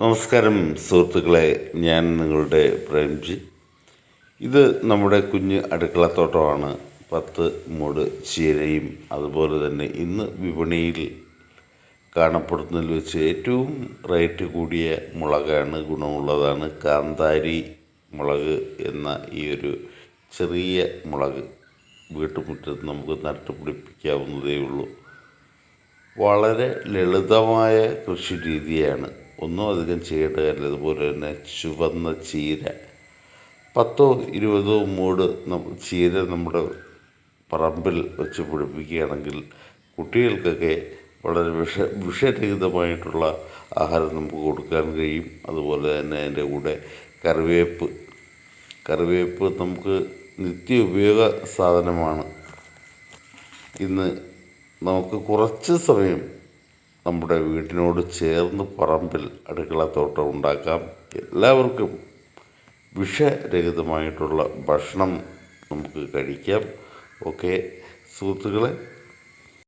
നമസ്കാരം സുഹൃത്തുക്കളെ, ഞാൻ നിങ്ങളുടെ പ്രേംജി. ഇത് നമ്മുടെ കുഞ്ഞ് അടുക്കളത്തോട്ടമാണ്. 10 മൂട് ചീരയും അതുപോലെ തന്നെ ഇന്ന് വിപണിയിൽ കാണപ്പെടുന്നതിൽ വെച്ച് ഏറ്റവും റേറ്റ് കൂടിയ മുളകാണ്, ഗുണമുള്ളതാണ്. കാന്താരി മുളക് എന്ന ഈ ഒരു ചെറിയ മുളക് വീട്ടുമുറ്റത്ത് നമുക്ക് നട്ടുപിടിപ്പിക്കാവുന്നതേ ഉള്ളൂ. വളരെ ലളിതമായ കൃഷി രീതിയാണ്, ഒന്നും അധികം ചെയ്യേണ്ട കാര്യമില്ല. അതുപോലെ തന്നെ ചുവന്ന ചീര, 10-20 മൂട് ചീര നമ്മുടെ പറമ്പിൽ വെച്ച് പിടിപ്പിക്കുകയാണെങ്കിൽ കുട്ടികൾക്കൊക്കെ വളരെ വിഷരഹിതമായിട്ടുള്ള ആഹാരം നമുക്ക് കൊടുക്കാൻ കഴിയും. അതുപോലെ തന്നെ അതിൻ്റെ കൂടെ കറിവേപ്പ് നമുക്ക് നിത്യ ഉപയോഗ സാധനമാണ്. ഇന്ന് നമുക്ക് കുറച്ച് സമയം നമ്മുടെ വീട്ടിനോട് ചേർന്ന് പറമ്പിൽ അടുക്കളത്തോട്ടം ഉണ്ടാക്കാം. എല്ലാവർക്കും വിഷരഹിതമായിട്ടുള്ള ഭക്ഷണം നമുക്ക് കഴിക്കാം. ഓക്കെ സുഹൃത്തുക്കളെ.